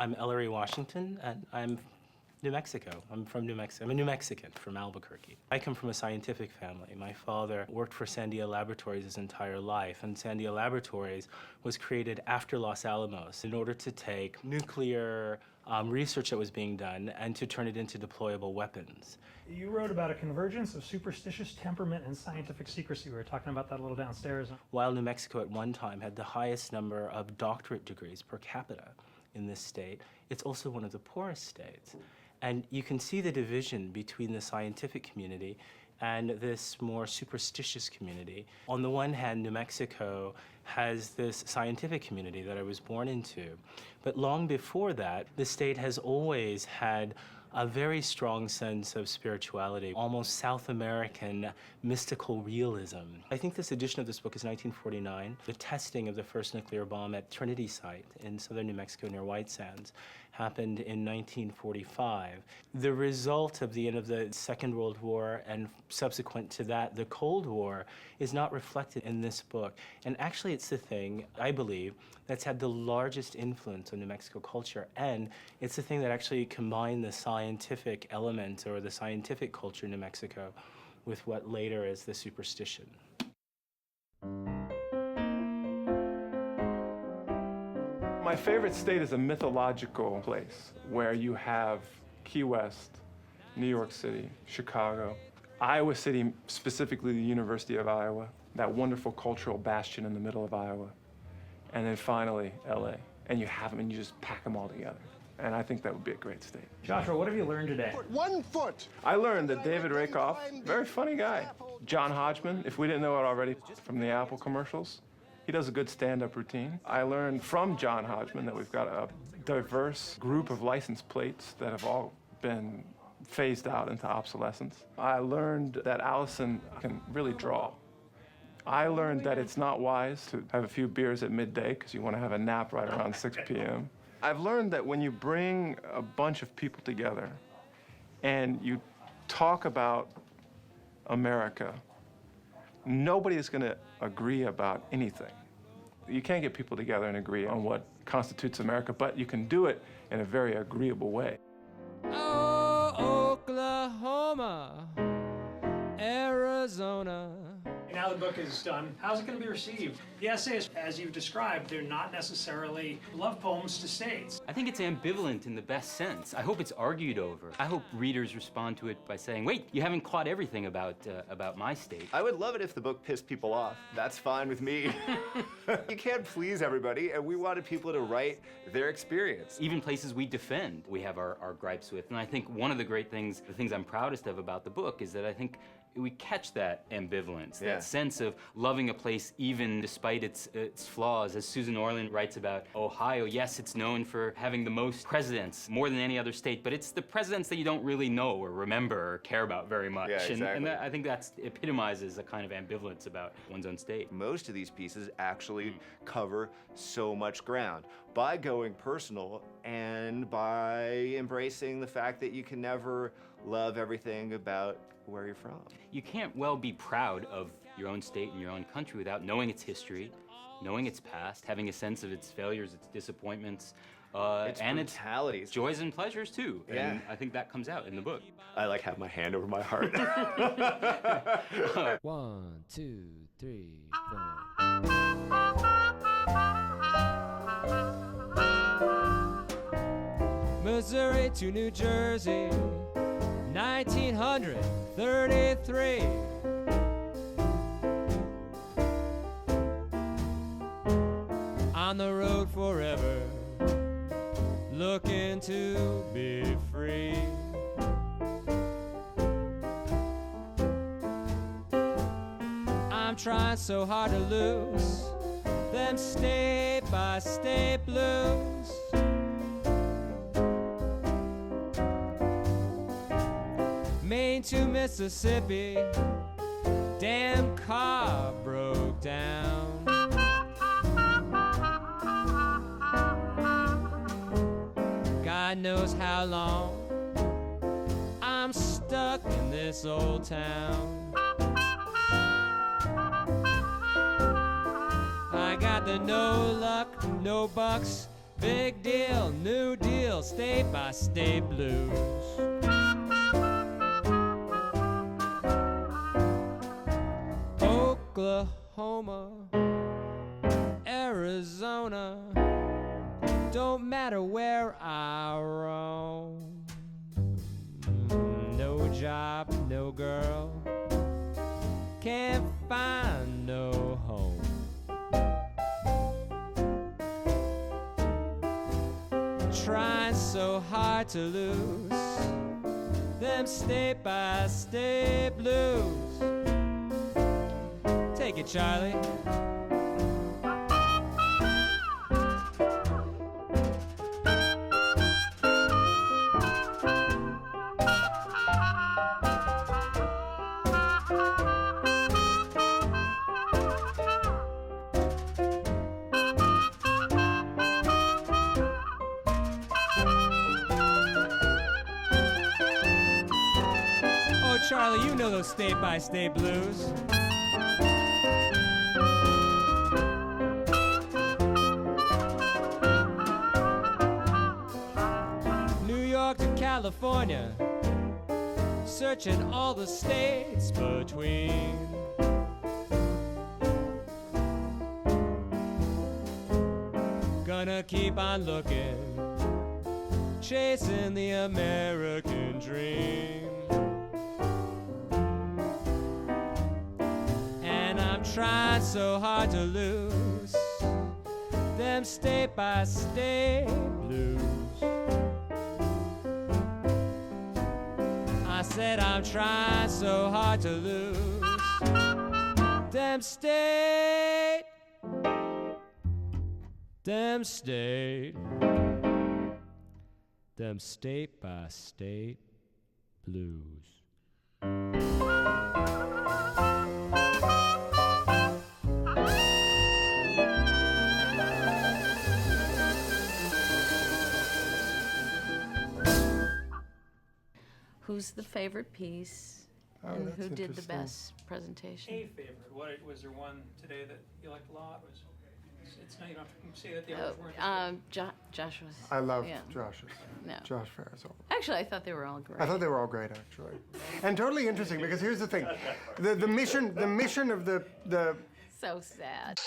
I'm Ellery Washington, and I'm New Mexico. I'm from New Mexico. I'm a New Mexican from Albuquerque. I come from a scientific family. My father worked for Sandia Laboratories his entire life, and Sandia Laboratories was created after Los Alamos in order to take nuclear research that was being done and to turn it into deployable weapons. You wrote about a convergence of superstitious temperament and scientific secrecy. We were talking about that a little downstairs. While New Mexico at one time had the highest number of doctorate degrees per capita in this state, it's also one of the poorest states. And you can see the division between the scientific community and this more superstitious community. On the one hand, New Mexico has this scientific community that I was born into. But long before that, the state has always had a very strong sense of spirituality, almost South American mystical realism. I think this edition of this book is 1949. The testing of the first nuclear bomb at Trinity Site in southern New Mexico near White Sands happened in 1945. The result of the end of the Second World War and subsequent to that, the Cold War, is not reflected in this book. And actually it's the thing, I believe, that's had the largest influence on New Mexico culture, and it's the thing that actually combined the scientific element or the scientific culture in New Mexico with what later is the superstition. My favorite state is a mythological place where you have Key West, New York City, Chicago, Iowa City, specifically the University of Iowa, that wonderful cultural bastion in the middle of Iowa, and then finally LA. And you have them and you just pack them all together. And I think that would be a great state. Joshua, what have you learned today? 1 foot. I learned that David Rakoff, very funny guy. John Hodgman, if we didn't know it already from the Apple commercials, he does a good stand-up routine. I learned from John Hodgman that we've got a diverse group of license plates that have all been phased out into obsolescence. I learned that Alison can really draw. I learned that it's not wise to have a few beers at midday because you want to have a nap right around 6 p.m. I've learned that when you bring a bunch of people together and you talk about America, nobody is going to agree about anything. You can't get people together and agree on what constitutes America, but you can do it in a very agreeable way. Oh, Oklahoma, Arizona. Now the book is done. How's it going to be received? The essays, as you've described, they're not necessarily love poems to states. I think it's ambivalent in the best sense. I hope it's argued over. I hope readers respond to it by saying, wait, you haven't caught everything about my state. I would love it if the book pissed people off. That's fine with me. You can't please everybody, and we wanted people to write their experience. Even places we defend, we have our gripes with. And I think one of the great things, the things I'm proudest of about the book is that I think we catch that ambivalence, that sense of loving a place even despite its flaws. As Susan Orlean writes about Ohio, yes, it's known for having the most presidents, more than any other state, but it's the presidents that you don't really know or remember or care about very much. Yeah, exactly. And I think that epitomizes a kind of ambivalence about one's own state. Most of these pieces actually cover so much ground by going personal and by embracing the fact that you can never love everything about where you're from. You can't well be proud of your own state and your own country without knowing its history, knowing its past, having a sense of its failures, its disappointments, and its joys and pleasures too. Yeah. And I think that comes out in the book. I like have my hand over my heart. 1, 2, 3, 4. Missouri to New Jersey, 1933. On the road forever, looking to be free. I'm trying so hard to lose them state by state blues. Maine to Mississippi, damn car broke down. God knows how long I'm stuck in this old town. I got the no luck, no bucks, big deal, New Deal little state-by-state blues. Oklahoma, Arizona, don't matter where I roam. No job, no girl, can't find no home. Trying so hard to lose them state-by-state blues. Take it, Charlie. Oh, Charlie, you know those state-by-state blues. New York to California, searching all the states between. Gonna keep on looking, chasing the American dream. And I'm trying so hard to lose them state-by-state blues. I said I'm trying so hard to lose them state-by-state blues. Who's the favorite piece, and who did the best presentation? A favorite. What was there one today that you liked a lot? It's not, you don't have to say that the others weren't. Josh was. I love yeah. Josh's. No. Josh Ferris. Actually, I thought they were all great. I thought they were all great, actually, and totally interesting because here's the thing: the mission of the So sad.